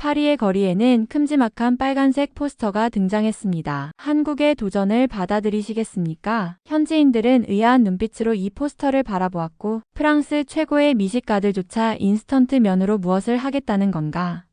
파리의 거리에는 큼지막한 빨간색 포스터가 등장했습니다. 한국의 도전을 받아들이시겠습니까? 현지인들은 의아한 눈빛으로 이 포스터를 바라보았고 프랑스 최고의 미식가들조차 인스턴트 면으로 무엇을 하겠다는 건가?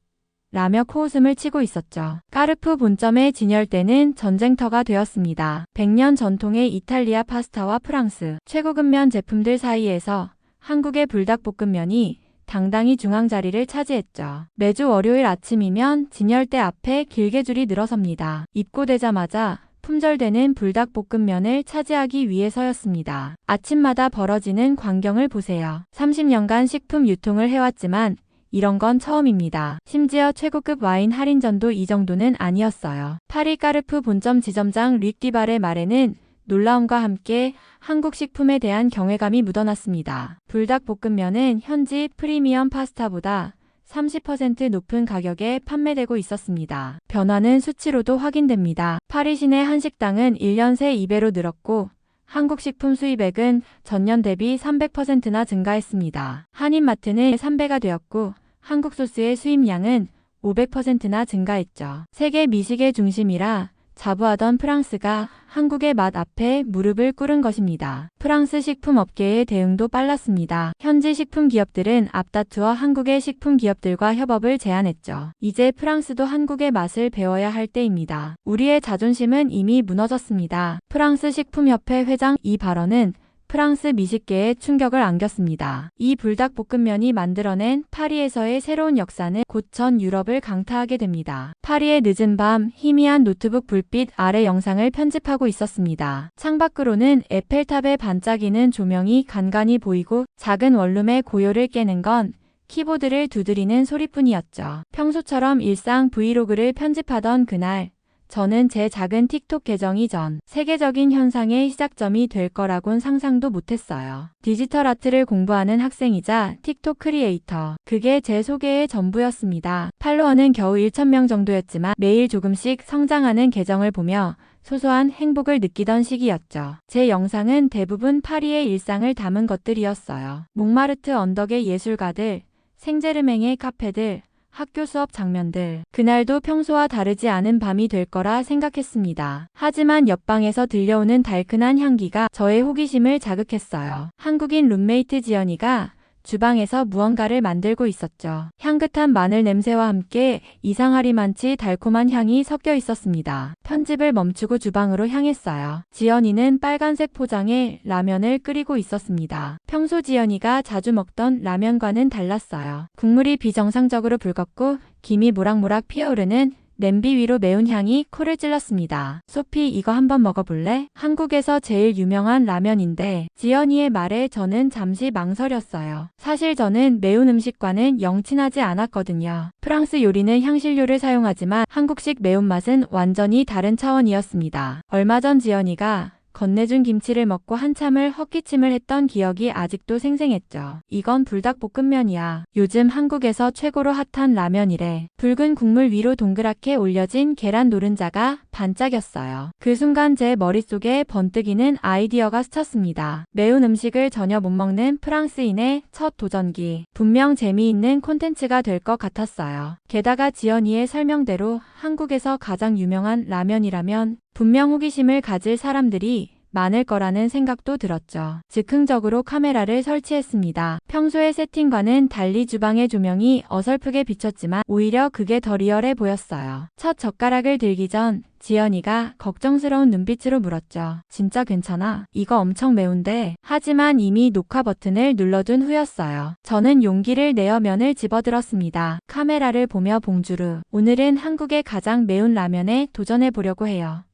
라며 코웃음을 치고 있었죠. 까르푸 본점의 진열대는 전쟁터가 되었습니다. 100년 전통의 이탈리아 파스타와 프랑스 최고급면 제품들 사이에서 한국의 불닭볶음면이 당당히 중앙 자리를 차지했죠. 매주 월요일 아침이면 진열대 앞에 길게 줄이 늘어섭니다. 입고되자마자 품절되는 불닭볶음면을 차지하기 위해서였습니다. 아침마다 벌어지는 광경을 보세요. 30년간 식품 유통을 해왔지만 이런 건 처음입니다. 심지어 최고급 와인 할인전도 이 정도는 아니었어요. 파리 까르푸 본점 지점장 릭 디발의 말에는 놀라움과 함께 한국 식품에 대한 경외감이 묻어났습니다. 불닭볶음면은 현지 프리미엄 파스타보다 30% 높은 가격에 판매되고 있었습니다. 변화는 수치로도 확인됩니다. 파리 시내 한 식당은 1년 새 2배로 늘었고 한국 식품 수입액은 전년 대비 300%나 증가했습니다. 한인마트는 3배가 되었고 한국 소스의 수입량은 500%나 증가했죠. 세계 미식의 중심이라 자부하던 프랑스가 한국의 맛 앞에 무릎을 꿇은 것입니다. 프랑스 식품 업계의 대응도 빨랐습니다. 현지 식품 기업들은 앞다투어 한국의 식품 기업들과 협업을 제안했죠. 이제 프랑스도 한국의 맛을 배워야 할 때입니다. 우리의 자존심은 이미 무너졌습니다. 프랑스 식품협회 회장 이 발언은 프랑스 미식계에 충격을 안겼습니다. 이 불닭볶음면이 만들어낸 파리에서의 새로운 역사는 곧 전 유럽을 강타하게 됩니다. 파리의 늦은 밤 희미한 노트북 불빛 아래 영상을 편집하고 있었습니다. 창밖으로는 에펠탑의 반짝이는 조명이 간간히 보이고 작은 원룸의 고요를 깨는 건 키보드를 두드리는 소리뿐이었죠. 평소처럼 일상 브이로그를 편집하던 그날 저는 제 작은 틱톡 계정이 전 세계적인 현상의 시작점이 될 거라곤 상상도 못했어요. 디지털 아트를 공부하는 학생이자 틱톡 크리에이터. 그게 제 소개의 전부였습니다. 팔로워는 겨우 1,000명 정도였지만 매일 조금씩 성장하는 계정을 보며 소소한 행복을 느끼던 시기였죠. 제 영상은 대부분 파리의 일상을 담은 것들이었어요. 몽마르트 언덕의 예술가들, 생제르맹의 카페들, 학교 수업 장면들. 그날도 평소와 다르지 않은 밤이 될 거라 생각했습니다. 하지만 옆방에서 들려오는 달큰한 향기가 저의 호기심을 자극했어요. 한국인 룸메이트 지연이가 주방에서 무언가를 만들고 있었죠. 향긋한 마늘 냄새와 함께 이상하리만치 달콤한 향이 섞여 있었습니다. 편집을 멈추고 주방으로 향했어요. 지연이는 빨간색 포장에 라면을 끓이고 있었습니다. 평소 지연이가 자주 먹던 라면과는 달랐어요. 국물이 비정상적으로 붉었고 김이 모락모락 피어오르는 냄비 위로 매운 향이 코를 찔렀습니다. 소피, 이거 한번 먹어볼래? 한국에서 제일 유명한 라면인데. 지연이의 말에 저는 잠시 망설였어요. 사실 저는 매운 음식과는 영 친하지 않았거든요. 프랑스 요리는 향신료를 사용하지만 한국식 매운맛은 완전히 다른 차원이었습니다. 얼마 전 지연이가 건네준 김치를 먹고 한참을 헛기침을 했던 기억이 아직도 생생했죠. 이건 불닭볶음면이야. 요즘 한국에서 최고로 핫한 라면이래. 붉은 국물 위로 동그랗게 올려진 계란 노른자가 반짝였어요. 그 순간 제 머릿속에 번뜩이는 아이디어가 스쳤습니다. 매운 음식을 전혀 못 먹는 프랑스인의 첫 도전기. 분명 재미있는 콘텐츠가 될 것 같았어요. 게다가 지연이의 설명대로 한국에서 가장 유명한 라면이라면 분명 호기심을 가질 사람들이 많을 거라는 생각도 들었죠. 즉흥적으로 카메라를 설치했습니다. 평소의 세팅과는 달리 주방의 조명이 어설프게 비쳤지만 오히려 그게 더 리얼해 보였어요. 첫 젓가락을 들기 전 지연이가 걱정스러운 눈빛으로 물었죠. 진짜 괜찮아? 이거 엄청 매운데. 하지만 이미 녹화 버튼을 눌러둔 후였어요. 저는 용기를 내어 면을 집어들었습니다. 카메라를 보며 봉주르, 오늘은 한국의 가장 매운 라면에 도전해 보려고 해요.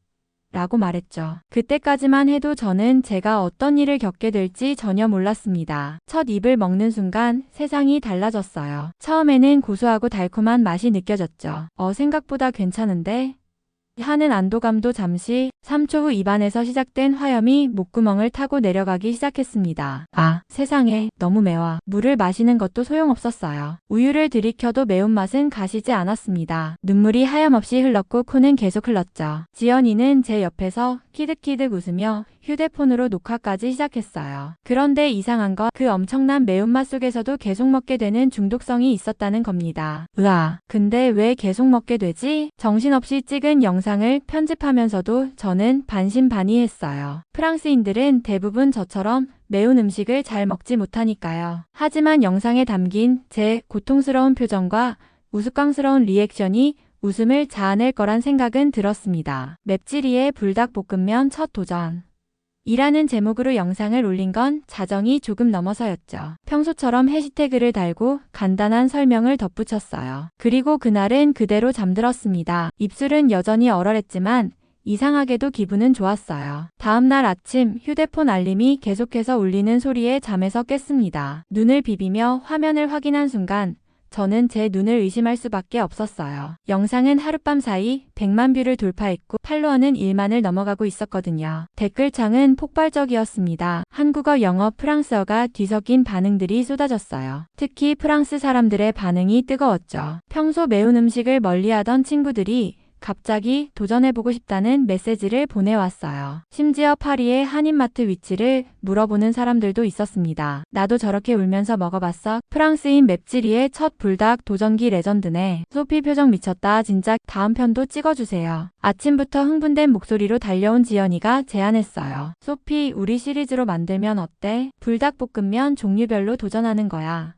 라고 말했죠. 그때까지만 해도 저는 제가 어떤 일을 겪게 될지 전혀 몰랐습니다. 첫 입을 먹는 순간 세상이 달라졌어요. 처음에는 고소하고 달콤한 맛이 느껴졌죠. 생각보다 괜찮은데? 하는 안도감도 잠시 3초 후 입안에서 시작된 화염이 목구멍을 타고 내려가기 시작했습니다. 아, 세상에, 너무 매워. 물을 마시는 것도 소용없었어요. 우유를 들이켜도 매운맛은 가시지 않았습니다. 눈물이 하염없이 흘렀고 코는 계속 흘렀죠. 지연이는 제 옆에서 키득키득 웃으며 휴대폰으로 녹화까지 시작했어요. 그런데 이상한 건 그 엄청난 매운맛 속에서도 계속 먹게 되는 중독성이 있었다는 겁니다. 으아, 근데 왜 계속 먹게 되지? 정신없이 찍은 영상을 편집하면서도 저는 반신반의했어요. 프랑스인들은 대부분 저처럼 매운 음식을 잘 먹지 못하니까요. 하지만 영상에 담긴 제 고통스러운 표정과 우스꽝스러운 리액션이 웃음을 자아낼 거란 생각은 들었습니다. 맵찔이의 불닭볶음면 첫 도전. 이라는 제목으로 영상을 올린 건 자정이 조금 넘어서였죠. 평소처럼 해시태그를 달고 간단한 설명을 덧붙였어요. 그리고 그날은 그대로 잠들었습니다. 입술은 여전히 얼얼했지만 이상하게도 기분은 좋았어요. 다음날 아침 휴대폰 알림이 계속해서 울리는 소리에 잠에서 깼습니다. 눈을 비비며 화면을 확인한 순간 저는 제 눈을 의심할 수밖에 없었어요. 영상은 하룻밤 사이 100만 뷰를 돌파했고 팔로워는 1만을 넘어가고 있었거든요. 댓글창은 폭발적이었습니다. 한국어, 영어, 프랑스어가 뒤섞인 반응들이 쏟아졌어요. 특히 프랑스 사람들의 반응이 뜨거웠죠. 평소 매운 음식을 멀리하던 친구들이 갑자기 도전해보고 싶다는 메시지를 보내왔어요. 심지어 파리의 한인마트 위치를 물어보는 사람들도 있었습니다. 나도 저렇게 울면서 먹어봤어. 프랑스인 맵찔이의 첫 불닭 도전기 레전드네. 소피 표정 미쳤다. 진짜 다음 편도 찍어주세요. 아침부터 흥분된 목소리로 달려온 지연이가 제안했어요. 소피, 우리 시리즈로 만들면 어때? 불닭볶음면 종류별로 도전하는 거야.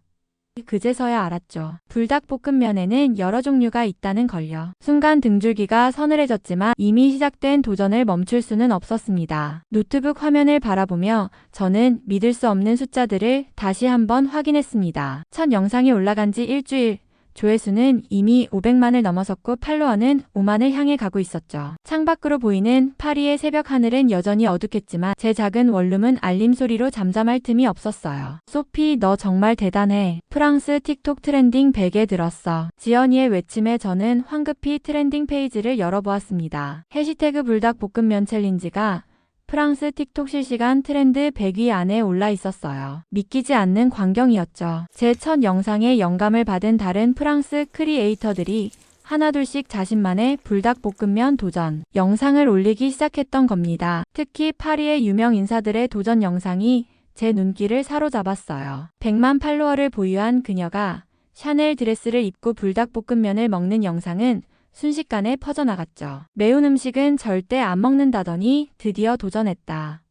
그제서야 알았죠. 불닭볶음면에는 여러 종류가 있다는 걸요. 순간 등줄기가 서늘해졌지만 이미 시작된 도전을 멈출 수는 없었습니다. 노트북 화면을 바라보며 저는 믿을 수 없는 숫자들을 다시 한번 확인했습니다. 첫 영상이 올라간 지 일주일. 조회수는 이미 500만을 넘어섰고 팔로워는 5만을 향해 가고 있었죠. 창밖으로 보이는 파리의 새벽 하늘은 여전히 어둡겠지만 제 작은 원룸은 알림 소리로 잠잠할 틈이 없었어요. 소피, 너 정말 대단해. 프랑스 틱톡 트렌딩 100에 들었어. 지연이의 외침에 저는 황급히 트렌딩 페이지를 열어보았습니다. 해시태그 불닭볶음면 챌린지가 프랑스 틱톡 실시간 트렌드 100위 안에 올라 있었어요. 믿기지 않는 광경이었죠. 제 첫 영상에 영감을 받은 다른 프랑스 크리에이터들이 하나둘씩 자신만의 불닭볶음면 도전 영상을 올리기 시작했던 겁니다. 특히 파리의 유명 인사들의 도전 영상이 제 눈길을 사로잡았어요. 100만 팔로워를 보유한 그녀가 샤넬 드레스를 입고 불닭볶음면을 먹는 영상은 순식간에 퍼져나갔죠. 매운 음식은 절대 안 먹는다더니 드디어 도전했다.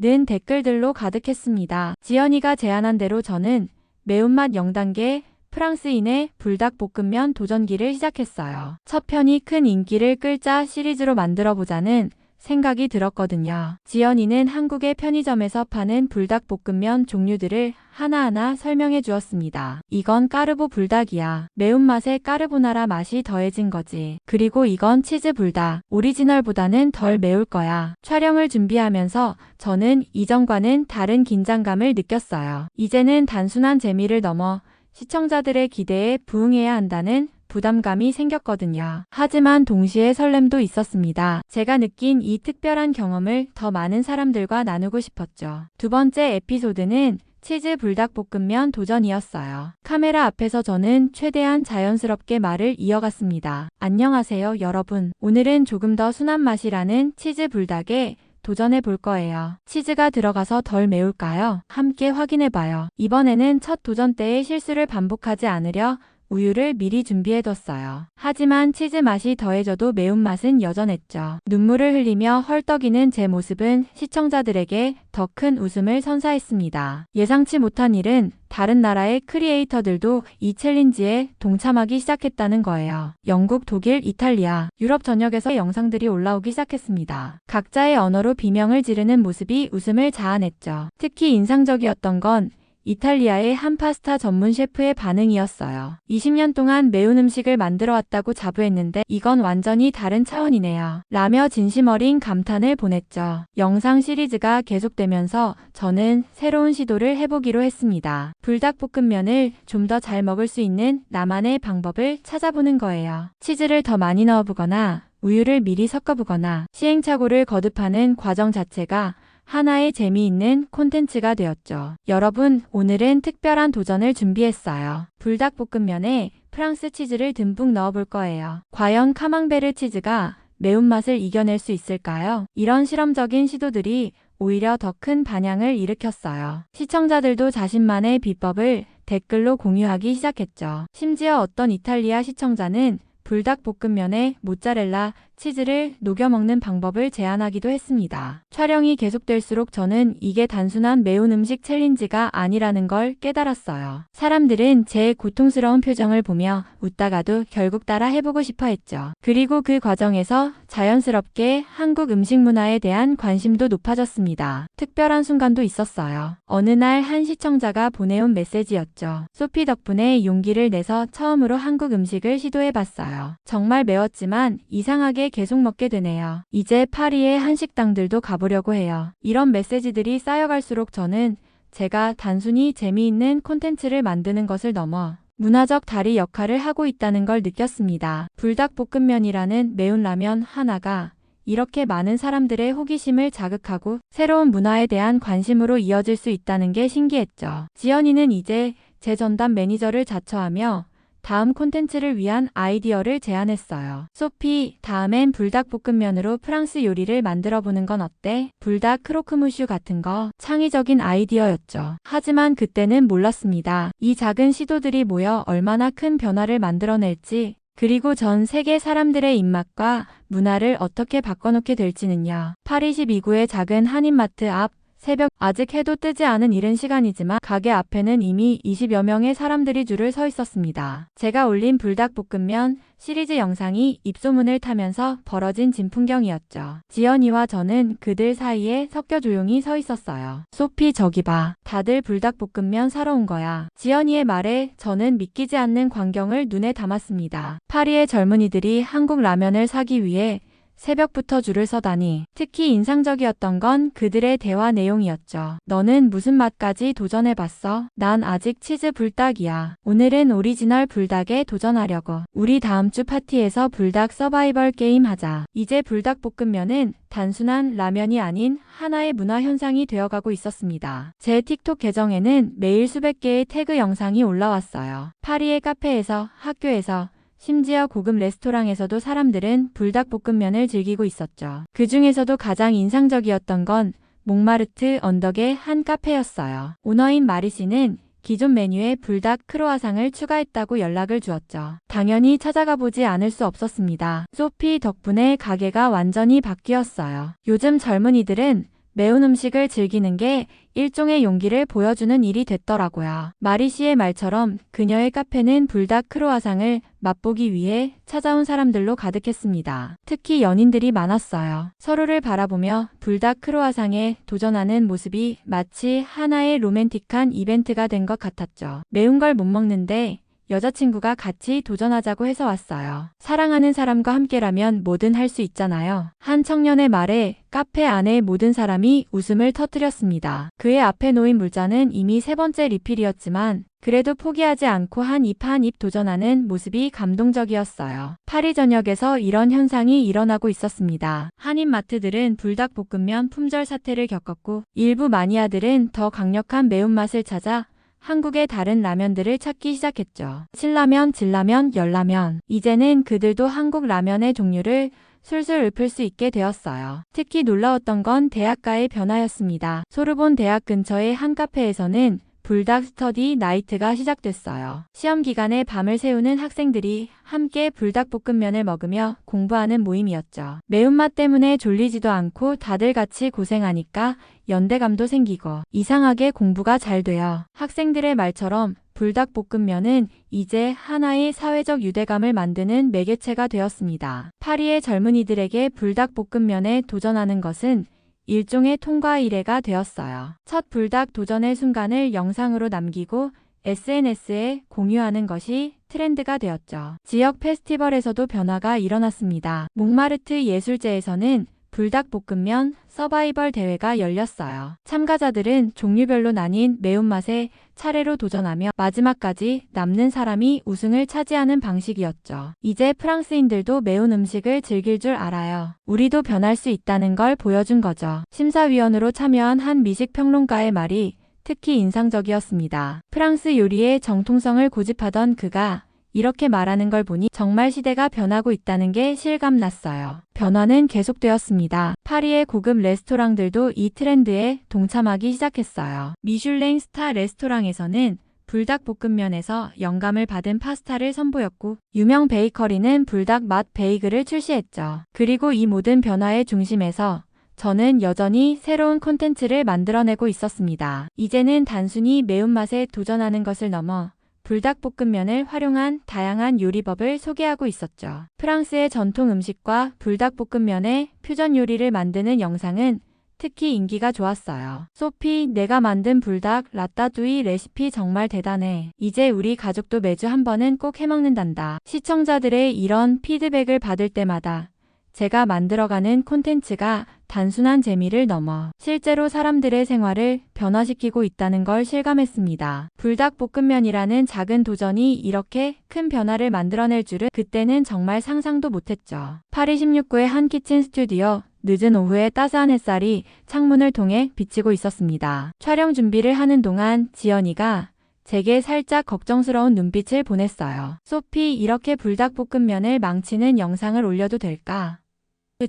는 댓글들로 가득했습니다. 지연이가 제안한 대로 저는 매운맛 0단계 프랑스인의 불닭볶음면 도전기를 시작했어요. 첫 편이 큰 인기를 끌자 시리즈로 만들어보자는 생각이 들었거든요. 지연이는 한국의 편의점에서 파는 불닭볶음면 종류들을 하나하나 설명해 주었습니다. 이건 까르보 불닭이야. 매운맛에 까르보나라 맛이 더해진 거지. 그리고 이건 치즈 불닭. 오리지널보다는 덜 매울 거야. 촬영을 준비하면서 저는 이전과는 다른 긴장감을 느꼈어요. 이제는 단순한 재미를 넘어 시청자들의 기대에 부응해야 한다는 부담감이 생겼거든요. 하지만 동시에 설렘도 있었습니다. 제가 느낀 이 특별한 경험을 더 많은 사람들과 나누고 싶었죠. 두 번째 에피소드는 치즈 불닭볶음면 도전이었어요. 카메라 앞에서 저는 최대한 자연스럽게 말을 이어갔습니다. 안녕하세요, 여러분. 오늘은 조금 더 순한 맛이라는 치즈 불닭에 도전해 볼 거예요. 치즈가 들어가서 덜 매울까요? 함께 확인해봐요. 이번에는 첫 도전 때의 실수를 반복하지 않으려 우유를 미리 준비해뒀어요. 하지만 치즈 맛이 더해져도 매운맛은 여전했죠. 눈물을 흘리며 헐떡이는 제 모습은 시청자들에게 더 큰 웃음을 선사했습니다. 예상치 못한 일은 다른 나라의 크리에이터들도 이 챌린지에 동참하기 시작했다는 거예요. 영국, 독일, 이탈리아, 유럽 전역에서 영상들이 올라오기 시작했습니다. 각자의 언어로 비명을 지르는 모습이 웃음을 자아냈죠. 특히 인상적이었던 건 이탈리아의 한 파스타 전문 셰프의 반응이었어요. 20년 동안 매운 음식을 만들어 왔다고 자부했는데 이건 완전히 다른 차원이네요. 라며 진심 어린 감탄을 보냈죠. 영상 시리즈가 계속되면서 저는 새로운 시도를 해보기로 했습니다. 불닭볶음면을 좀 더 잘 먹을 수 있는 나만의 방법을 찾아보는 거예요. 치즈를 더 많이 넣어보거나 우유를 미리 섞어보거나 시행착오를 거듭하는 과정 자체가 하나의 재미있는 콘텐츠가 되었죠. 여러분, 오늘은 특별한 도전을 준비했어요. 불닭볶음면에 프랑스 치즈를 듬뿍 넣어볼 거예요. 과연 카망베르 치즈가 매운맛을 이겨낼 수 있을까요? 이런 실험적인 시도들이 오히려 더 큰 반향을 일으켰어요. 시청자들도 자신만의 비법을 댓글로 공유하기 시작했죠. 심지어 어떤 이탈리아 시청자는 불닭볶음면에 모짜렐라, 치즈를 녹여 먹는 방법을 제안하기도 했습니다. 촬영이 계속될수록 저는 이게 단순한 매운 음식 챌린지가 아니라는 걸 깨달았어요. 사람들은 제 고통스러운 표정을 보며 웃다가도 결국 따라 해보고 싶어 했죠. 그리고 그 과정에서 자연스럽게 한국 음식 문화에 대한 관심도 높아졌습니다. 특별한 순간도 있었어요. 어느 날 한 시청자가 보내온 메시지였죠. 소피 덕분에 용기를 내서 처음으로 한국 음식을 시도해봤어요. 정말 매웠지만 이상하게 계속 먹게 되네요. 이제 파리의 한식당들도 가보려고 해요. 이런 메시지들이 쌓여갈수록 저는 제가 단순히 재미있는 콘텐츠를 만드는 것을 넘어 문화적 다리 역할을 하고 있다는 걸 느꼈습니다. 불닭볶음면이라는 매운 라면 하나가 이렇게 많은 사람들의 호기심을 자극하고 새로운 문화에 대한 관심으로 이어질 수 있다는 게 신기했죠. 지연이는 이제 제 전담 매니저를 자처하며 다음 콘텐츠를 위한 아이디어를 제안했어요. 소피, 다음엔 불닭볶음면으로 프랑스 요리를 만들어보는 건 어때? 불닭 크로크무슈 같은 거. 창의적인 아이디어였죠. 하지만 그때는 몰랐습니다. 이 작은 시도들이 모여 얼마나 큰 변화를 만들어낼지, 그리고 전 세계 사람들의 입맛과 문화를 어떻게 바꿔놓게 될지는요. 파리 12구의 작은 한인마트 앞, 새벽, 아직 해도 뜨지 않은 이른 시간이지만 가게 앞에는 이미 20여 명의 사람들이 줄을 서 있었습니다. 제가 올린 불닭볶음면 시리즈 영상이 입소문을 타면서 벌어진 진풍경이었죠. 지연이와 저는 그들 사이에 섞여 조용히 서 있었어요. 소피, 저기 봐. 다들 불닭볶음면 사러 온 거야. 지연이의 말에 저는 믿기지 않는 광경을 눈에 담았습니다. 파리의 젊은이들이 한국 라면을 사기 위해 새벽부터 줄을 서다니. 특히 인상적이었던 건 그들의 대화 내용이었죠. 너는 무슨 맛까지 도전해봤어? 난 아직 치즈 불닭이야. 오늘은 오리지널 불닭에 도전하려고. 우리 다음 주 파티에서 불닭 서바이벌 게임 하자. 이제 불닭볶음면은 단순한 라면이 아닌 하나의 문화 현상이 되어가고 있었습니다. 제 틱톡 계정에는 매일 수백 개의 태그 영상이 올라왔어요. 파리의 카페에서, 학교에서, 심지어 고급 레스토랑에서도 사람들은 불닭볶음면을 즐기고 있었죠. 그 중에서도 가장 인상적이었던 건 몽마르트 언덕의 한 카페였어요. 오너인 마리 씨는 기존 메뉴에 불닭 크로아상을 추가했다고 연락을 주었죠. 당연히 찾아가 보지 않을 수 없었습니다. 소피 덕분에 가게가 완전히 바뀌었어요. 요즘 젊은이들은 매운 음식을 즐기는 게 일종의 용기를 보여주는 일이 됐더라고요. 마리 씨의 말처럼 그녀의 카페는 불닭 크로아상을 맛보기 위해 찾아온 사람들로 가득했습니다. 특히 연인들이 많았어요. 서로를 바라보며 불닭 크로아상에 도전하는 모습이 마치 하나의 로맨틱한 이벤트가 된 것 같았죠. 매운 걸 못 먹는데 여자친구가 같이 도전하자고 해서 왔어요. 사랑하는 사람과 함께라면 뭐든 할 수 있잖아요. 한 청년의 말에 카페 안의 모든 사람이 웃음을 터뜨렸습니다. 그의 앞에 놓인 물잔은 이미 세 번째 리필이었지만 그래도 포기하지 않고 한 입 한 입 도전하는 모습이 감동적이었어요. 파리 전역에서 이런 현상이 일어나고 있었습니다. 한인마트들은 불닭볶음면 품절 사태를 겪었고 일부 마니아들은 더 강력한 매운맛을 찾아 한국의 다른 라면들을 찾기 시작했죠. 신라면, 진라면, 열라면. 이제는 그들도 한국 라면의 종류를 술술 읊을 수 있게 되었어요. 특히 놀라웠던 건 대학가의 변화였습니다. 소르본 대학 근처의 한 카페에서는 불닭 스터디 나이트가 시작됐어요. 시험 기간에 밤을 새우는 학생들이 함께 불닭볶음면을 먹으며 공부하는 모임이었죠. 매운맛 때문에 졸리지도 않고 다들 같이 고생하니까 연대감도 생기고 이상하게 공부가 잘 돼요. 학생들의 말처럼 불닭볶음면은 이제 하나의 사회적 유대감을 만드는 매개체가 되었습니다. 파리의 젊은이들에게 불닭볶음면에 도전하는 것은 일종의 통과 이래가 되었어요. 첫 불닭 도전의 순간을 영상으로 남기고 SNS에 공유하는 것이 트렌드가 되었죠. 지역 페스티벌에서도 변화가 일어났습니다. 몽마르트 예술제에서는 불닭볶음면 서바이벌 대회가 열렸어요. 참가자들은 종류별로 나뉜 매운맛에 차례로 도전하며 마지막까지 남는 사람이 우승을 차지하는 방식이었죠. 이제 프랑스인들도 매운 음식을 즐길 줄 알아요. 우리도 변할 수 있다는 걸 보여준 거죠. 심사위원으로 참여한 한 미식평론가의 말이 특히 인상적이었습니다. 프랑스 요리의 정통성을 고집하던 그가 이렇게 말하는 걸 보니 정말 시대가 변하고 있다는 게 실감났어요. 변화는 계속되었습니다. 파리의 고급 레스토랑들도 이 트렌드에 동참하기 시작했어요. 미슐랭 스타 레스토랑에서는 불닭볶음면에서 영감을 받은 파스타를 선보였고, 유명 베이커리는 불닭 맛 베이글을 출시했죠. 그리고 이 모든 변화의 중심에서 저는 여전히 새로운 콘텐츠를 만들어내고 있었습니다. 이제는 단순히 매운맛에 도전하는 것을 넘어 불닭볶음면을 활용한 다양한 요리법을 소개하고 있었죠. 프랑스의 전통 음식과 불닭볶음면의 퓨전 요리를 만드는 영상은 특히 인기가 좋았어요. 소피, 내가 만든 불닭 라따뚜이 레시피 정말 대단해. 이제 우리 가족도 매주 한 번은 꼭 해먹는단다. 시청자들의 이런 피드백을 받을 때마다 제가 만들어가는 콘텐츠가 단순한 재미를 넘어 실제로 사람들의 생활을 변화시키고 있다는 걸 실감했습니다. 불닭볶음면이라는 작은 도전이 이렇게 큰 변화를 만들어낼 줄은 그때는 정말 상상도 못했죠. 파리 16구의 한 키친 스튜디오. 늦은 오후에 따스한 햇살이 창문을 통해 비치고 있었습니다. 촬영 준비를 하는 동안 지연이가 제게 살짝 걱정스러운 눈빛을 보냈어요. 소피, 이렇게 불닭볶음면을 망치는 영상을 올려도 될까?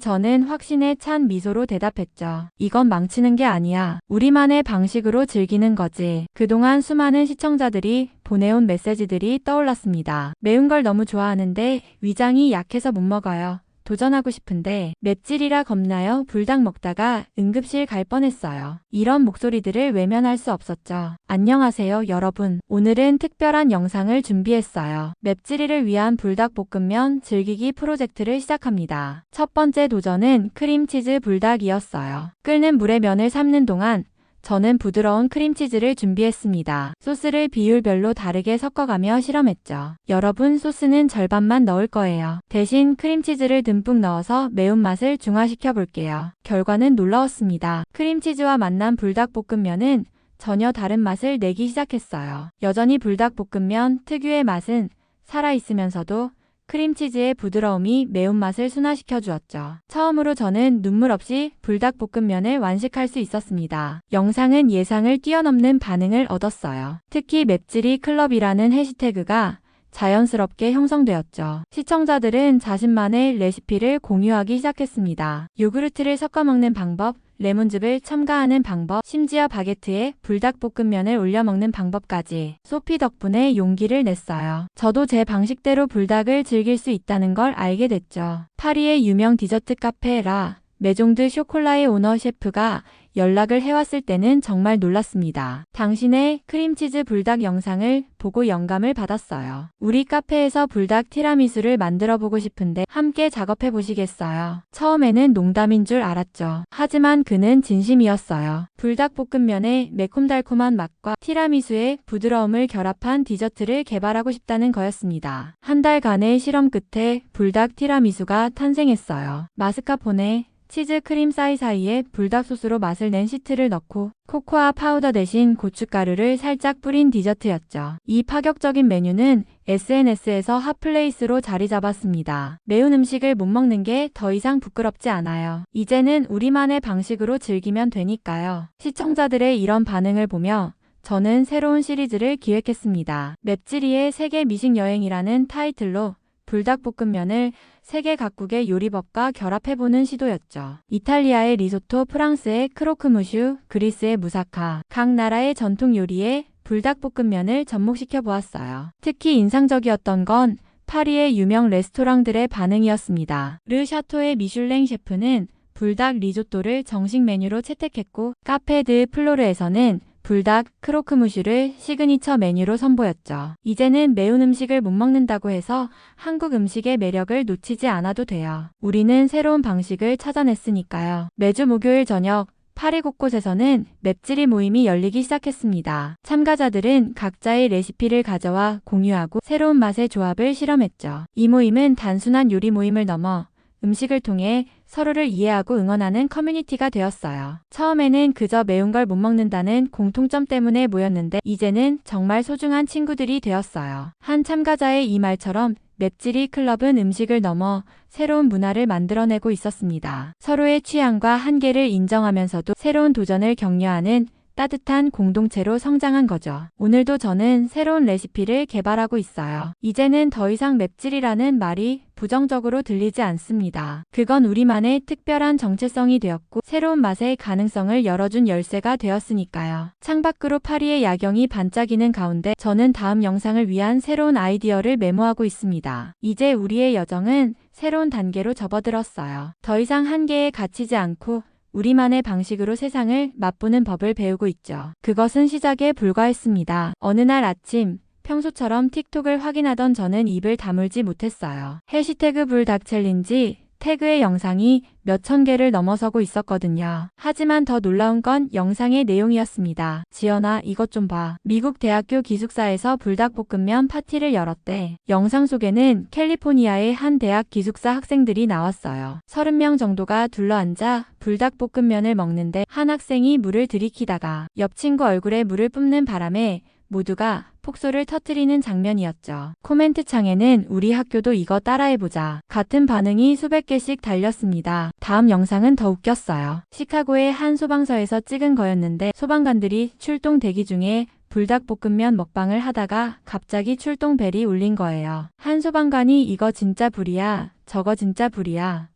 저는 확신에 찬 미소로 대답했죠. 이건 망치는 게 아니야. 우리만의 방식으로 즐기는 거지. 그동안 수많은 시청자들이 보내온 메시지들이 떠올랐습니다. 매운 걸 너무 좋아하는데 위장이 약해서 못 먹어요. 도전하고 싶은데 맵찔이라 겁나요. 불닭 먹다가 응급실 갈 뻔했어요. 이런 목소리들을 외면할 수 없었죠. 안녕하세요 여러분. 오늘은 특별한 영상을 준비했어요. 맵찔이를 위한 불닭볶음면 즐기기 프로젝트를 시작합니다. 첫 번째 도전은 크림치즈 불닭이었어요. 끓는 물에 면을 삶는 동안 저는 부드러운 크림치즈를 준비했습니다. 소스를 비율별로 다르게 섞어가며 실험했죠. 여러분, 소스는 절반만 넣을 거예요. 대신 크림치즈를 듬뿍 넣어서 매운맛을 중화시켜 볼게요. 결과는 놀라웠습니다. 크림치즈와 만난 불닭볶음면은 전혀 다른 맛을 내기 시작했어요. 여전히 불닭볶음면 특유의 맛은 살아있으면서도 크림치즈의 부드러움이 매운맛을 순화시켜 주었죠. 처음으로 저는 눈물 없이 불닭볶음면을 완식할 수 있었습니다. 영상은 예상을 뛰어넘는 반응을 얻었어요. 특히 맵찔이 클럽이라는 해시태그가 자연스럽게 형성되었죠. 시청자들은 자신만의 레시피를 공유하기 시작했습니다. 요구르트를 섞어 먹는 방법, 레몬즙을 첨가하는 방법, 심지어 바게트에 불닭볶음면을 올려 먹는 방법까지 소피 덕분에 용기를 냈어요. 저도 제 방식대로 불닭을 즐길 수 있다는 걸 알게 됐죠. 파리의 유명 디저트 카페 라 메종드 쇼콜라의 오너 셰프가 연락을 해왔을 때는 정말 놀랐습니다. 당신의 크림치즈 불닭 영상을 보고 영감을 받았어요. 우리 카페에서 불닭 티라미수를 만들어 보고 싶은데 함께 작업해 보시겠어요? 처음에는 농담인 줄 알았죠. 하지만 그는 진심이었어요. 불닭볶음면의 매콤달콤한 맛과 티라미수의 부드러움을 결합한 디저트를 개발하고 싶다는 거였습니다. 한 달간의 실험 끝에 불닭 티라미수가 탄생했어요. 마스카포네, 치즈 크림 사이사이에 불닭 소스로 맛을 낸 시트를 넣고 코코아 파우더 대신 고춧가루를 살짝 뿌린 디저트였죠. 이 파격적인 메뉴는 SNS에서 핫플레이스로 자리 잡았습니다. 매운 음식을 못 먹는 게 더 이상 부끄럽지 않아요. 이제는 우리만의 방식으로 즐기면 되니까요. 시청자들의 이런 반응을 보며 저는 새로운 시리즈를 기획했습니다. 맵찔이의 세계 미식 여행이라는 타이틀로 불닭볶음면을 세계 각국의 요리법과 결합해보는 시도였죠. 이탈리아의 리소토, 프랑스의 크로크무슈, 그리스의 무사카, 각 나라의 전통 요리에 불닭볶음면을 접목시켜 보았어요. 특히 인상적이었던 건 파리의 유명 레스토랑들의 반응이었습니다. 르 샤토의 미슐랭 셰프는 불닭 리조또를 정식 메뉴로 채택했고, 카페 드 플로르에서는 불닭 크로크무슈를 시그니처 메뉴로 선보였죠. 이제는 매운 음식을 못 먹는다고 해서 한국 음식의 매력을 놓치지 않아도 돼요. 우리는 새로운 방식을 찾아냈으니까요. 매주 목요일 저녁 파리 곳곳에서는 맵찔이 모임이 열리기 시작했습니다. 참가자들은 각자의 레시피를 가져와 공유하고 새로운 맛의 조합을 실험했죠. 이 모임은 단순한 요리 모임을 넘어 음식을 통해 서로를 이해하고 응원하는 커뮤니티가 되었어요. 처음에는 그저 매운 걸 못 먹는다는 공통점 때문에 모였는데 이제는 정말 소중한 친구들이 되었어요. 한 참가자의 이 말처럼 맵찔이 클럽은 음식을 넘어 새로운 문화를 만들어내고 있었습니다. 서로의 취향과 한계를 인정하면서도 새로운 도전을 격려하는 따뜻한 공동체로 성장한 거죠. 오늘도 저는 새로운 레시피를 개발하고 있어요. 이제는 더 이상 맵찔이라는 말이 부정적으로 들리지 않습니다. 그건 우리만의 특별한 정체성이 되었고 새로운 맛의 가능성을 열어준 열쇠가 되었으니까요. 창밖으로 파리의 야경이 반짝이는 가운데 저는 다음 영상을 위한 새로운 아이디어를 메모하고 있습니다. 이제 우리의 여정은 새로운 단계로 접어들었어요. 더 이상 한계에 갇히지 않고 우리만의 방식으로 세상을 맛보는 법을 배우고 있죠. 그것은 시작에 불과했습니다. 어느 날 아침 평소처럼 틱톡을 확인하던 저는 입을 다물지 못했어요. 해시태그 불닭 챌린지 태그의 영상이 몇천 개를 넘어서고 있었거든요. 하지만 더 놀라운 건 영상의 내용이었습니다. 지연아, 이것 좀 봐. 미국 대학교 기숙사에서 불닭볶음면 파티를 열었대. 영상 속에는 캘리포니아의 한 대학 기숙사 학생들이 나왔어요. 30명 정도가 둘러앉아 불닭볶음면을 먹는데 한 학생이 물을 들이키다가 옆 친구 얼굴에 물을 뿜는 바람에 모두가 폭소를 터뜨리는 장면이었죠. 코멘트 창에는 우리 학교도 이거 따라해보자. 같은 반응이 수백 개씩 달렸습니다. 다음 영상은 더 웃겼어요. 시카고의 한 소방서에서 찍은 거였는데 소방관들이 출동 대기 중에 불닭볶음면 먹방을 하다가 갑자기 출동벨이 울린 거예요. 한 소방관이 이거 진짜 불이야, 저거 진짜 불이야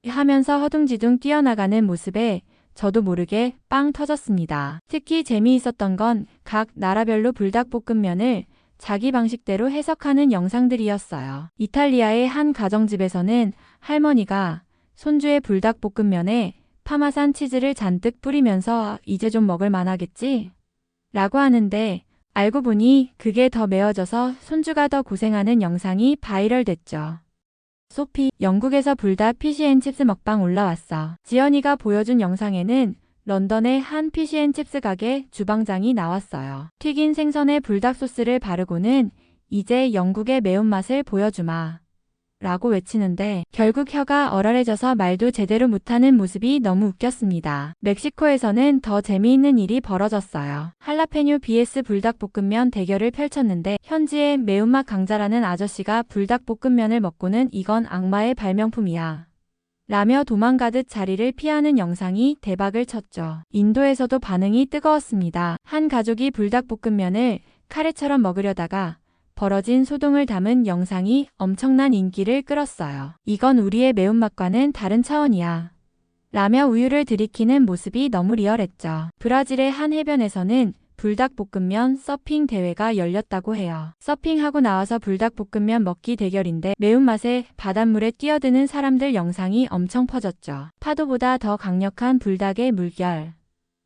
하면서 허둥지둥 뛰어나가는 모습에 저도 모르게 빵 터졌습니다. 특히 재미있었던 건 각 나라별로 불닭볶음면을 자기 방식대로 해석하는 영상들이었어요. 이탈리아의 한 가정집에서는 할머니가 손주의 불닭볶음면에 파마산 치즈를 잔뜩 뿌리면서 이제 좀 먹을 만하겠지? 라고 하는데 알고 보니 그게 더 매워져서 손주가 더 고생하는 영상이 바이럴됐죠. 소피, 영국에서 불닭 피시앤칩스 먹방 올라왔어. 지연이가 보여준 영상에는 런던의 한 피시앤칩스 가게 주방장이 나왔어요. 튀긴 생선에 불닭 소스를 바르고는 이제 영국의 매운맛을 보여주마 라고 외치는데 결국 혀가 얼얼해져서 말도 제대로 못하는 모습이 너무 웃겼습니다. 멕시코에서는 더 재미있는 일이 벌어졌어요. 할라페뇨 vs 불닭볶음면 대결을 펼쳤는데 현지의 매운맛 강자라는 아저씨가 불닭볶음면을 먹고는 이건 악마의 발명품이야 라며 도망가듯 자리를 피하는 영상이 대박을 쳤죠. 인도에서도 반응이 뜨거웠습니다. 한 가족이 불닭볶음면을 카레처럼 먹으려다가 벌어진 소동을 담은 영상이 엄청난 인기를 끌었어요. 이건 우리의 매운맛과는 다른 차원이야 라며 우유를 들이키는 모습이 너무 리얼했죠. 브라질의 한 해변에서는 불닭볶음면 서핑 대회가 열렸다고 해요. 서핑하고 나와서 불닭볶음면 먹기 대결인데 매운맛에 바닷물에 뛰어드는 사람들 영상이 엄청 퍼졌죠. 파도보다 더 강력한 불닭의 물결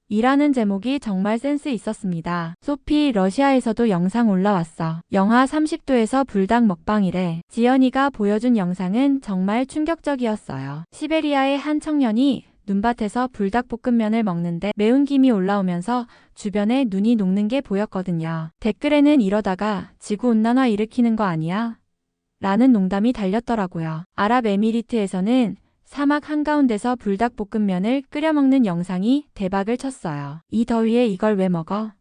이라는 제목이 정말 센스 있었습니다. 소피, 러시아에서도 영상 올라왔어. 영하 30도에서 불닭 먹방이래. 지연이가 보여준 영상은 정말 충격적이었어요. 시베리아의 한 청년이 눈밭에서 불닭볶음면을 먹는데 매운 김이 올라오면서 주변에 눈이 녹는 게 보였거든요. 댓글에는 이러다가 지구온난화 일으키는 거 아니야? 라는 농담이 달렸더라고요. 아랍에미리트에서는 사막 한가운데서 불닭볶음면을 끓여 먹는 영상이 대박을 쳤어요. 이 더위에 이걸 왜 먹어?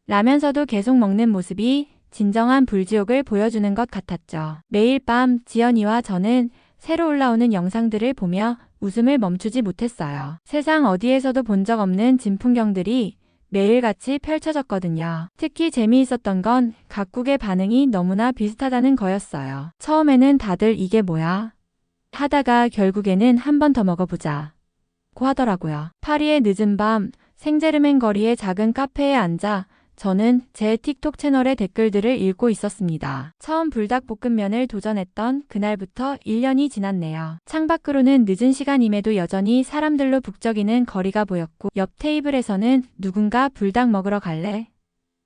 라면서도 계속 먹는 모습이 진정한 불지옥을 보여주는 것 같았죠. 매일 밤 지연이와 저는 새로 올라오는 영상들을 보며 웃음을 멈추지 못했어요. 세상 어디에서도 본 적 없는 진풍경들이 매일같이 펼쳐졌거든요. 특히 재미있었던 건 각국의 반응이 너무나 비슷하다는 거였어요. 처음에는 다들 이게 뭐야? 하다가 결국에는 한 번 더 먹어보자 고 하더라고요. 파리의 늦은 밤 생제르맹 거리의 작은 카페에 앉아 저는 제 틱톡 채널의 댓글들을 읽고 있었습니다. 처음 불닭볶음면을 도전했던 그날부터 1년이 지났네요. 창밖으로는 늦은 시간임에도 여전히 사람들로 북적이는 거리가 보였고 옆 테이블에서는 누군가 불닭 먹으러 갈래?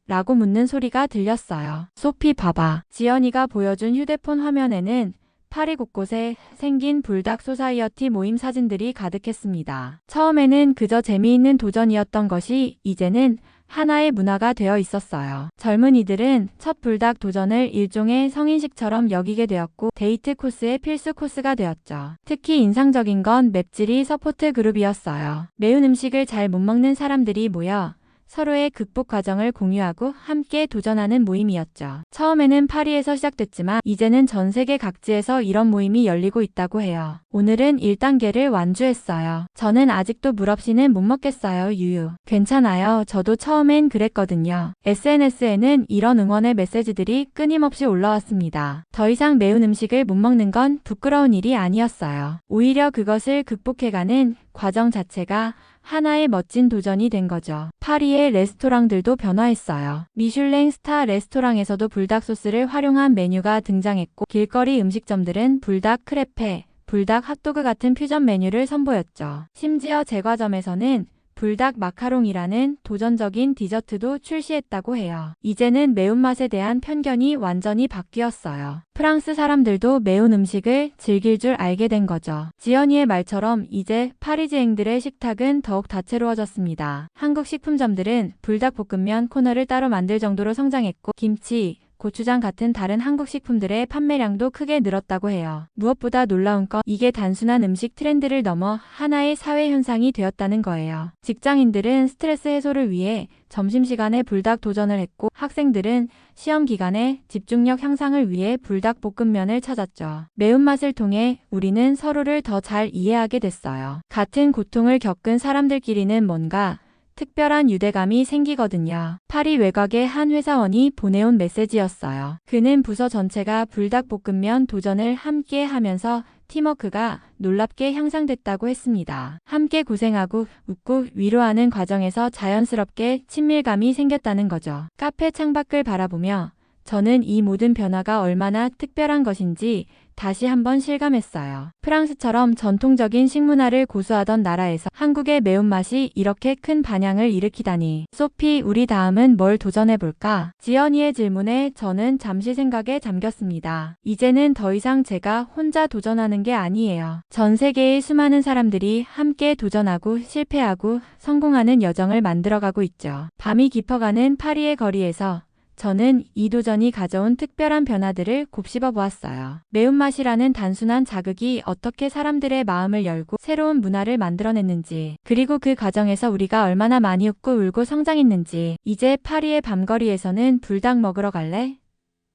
라고 묻는 소리가 들렸어요. 소피 봐봐. 지연이가 보여준 휴대폰 화면에는 파리 곳곳에 생긴 불닭 소사이어티 모임 사진들이 가득했습니다. 처음에는 그저 재미있는 도전이었던 것이 이제는 하나의 문화가 되어 있었어요. 젊은이들은 첫 불닭 도전을 일종의 성인식처럼 여기게 되었고 데이트 코스의 필수 코스가 되었죠. 특히 인상적인 건 맵찔이 서포트 그룹이었어요. 매운 음식을 잘 못 먹는 사람들이 모여 서로의 극복 과정을 공유하고 함께 도전하는 모임이었죠. 처음에는 파리에서 시작됐지만 이제는 전 세계 각지에서 이런 모임이 열리고 있다고 해요. 오늘은 1단계를 완주했어요. 저는 아직도 물 없이는 못 먹겠어요. 유유. 괜찮아요. 저도 처음엔 그랬거든요. SNS에는 이런 응원의 메시지들이 끊임없이 올라왔습니다. 더 이상 매운 음식을 못 먹는 건 부끄러운 일이 아니었어요. 오히려 그것을 극복해가는 과정 자체가 하나의 멋진 도전이 된 거죠. 파리의 레스토랑들도 변화했어요. 미슐랭 스타 레스토랑에서도 불닭 소스를 활용한 메뉴가 등장했고 길거리 음식점들은 불닭 크레페, 불닭 핫도그 같은 퓨전 메뉴를 선보였죠. 심지어 제과점에서는 불닭 마카롱이라는 도전적인 디저트도 출시했다고 해요. 이제는 매운맛에 대한 편견이 완전히 바뀌었어요. 프랑스 사람들도 매운 음식을 즐길 줄 알게 된 거죠. 지연이의 말처럼 이제 파리지앵들의 식탁은 더욱 다채로워졌습니다. 한국 식품점들은 불닭볶음면 코너를 따로 만들 정도로 성장했고 김치, 고추장 같은 다른 한국 식품들의 판매량도 크게 늘었다고 해요. 무엇보다 놀라운 건 이게 단순한 음식 트렌드를 넘어 하나의 사회 현상이 되었다는 거예요. 직장인들은 스트레스 해소를 위해 점심시간에 불닭 도전을 했고 학생들은 시험 기간에 집중력 향상을 위해 불닭볶음면을 찾았죠. 매운맛을 통해 우리는 서로를 더 잘 이해하게 됐어요. 같은 고통을 겪은 사람들끼리는 뭔가 특별한 유대감이 생기거든요. 파리 외곽의 한 회사원이 보내온 메시지였어요. 그는 부서 전체가 불닭볶음면 도전을 함께 하면서 팀워크가 놀랍게 향상됐다고 했습니다. 함께 고생하고 웃고 위로하는 과정에서 자연스럽게 친밀감이 생겼다는 거죠. 카페 창밖을 바라보며 저는 이 모든 변화가 얼마나 특별한 것인지 다시 한번 실감했어요. 프랑스처럼 전통적인 식문화를 고수하던 나라에서 한국의 매운맛이 이렇게 큰 반향을 일으키다니. 소피, 우리 다음은 뭘 도전해볼까? 지연이의 질문에 저는 잠시 생각에 잠겼습니다. 이제는 더 이상 제가 혼자 도전하는 게 아니에요. 전 세계의 수많은 사람들이 함께 도전하고 실패하고 성공하는 여정을 만들어가고 있죠. 밤이 깊어가는 파리의 거리에서 저는 이 도전이 가져온 특별한 변화들을 곱씹어 보았어요. 매운맛이라는 단순한 자극이 어떻게 사람들의 마음을 열고 새로운 문화를 만들어냈는지, 그리고 그 과정에서 우리가 얼마나 많이 웃고 울고 성장했는지. 이제 파리의 밤거리에서는 불닭 먹으러 갈래?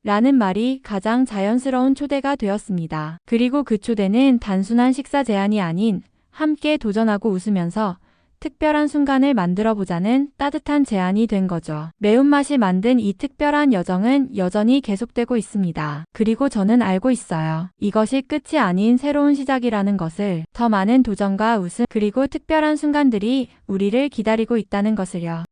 라는 말이 가장 자연스러운 초대가 되었습니다. 그리고 그 초대는 단순한 식사 제안이 아닌 함께 도전하고 웃으면서 특별한 순간을 만들어 보자는 따뜻한 제안이 된 거죠. 매운맛이 만든 이 특별한 여정은 여전히 계속되고 있습니다. 그리고 저는 알고 있어요. 이것이 끝이 아닌 새로운 시작이라는 것을. 더 많은 도전과 웃음 그리고 특별한 순간들이 우리를 기다리고 있다는 것을요.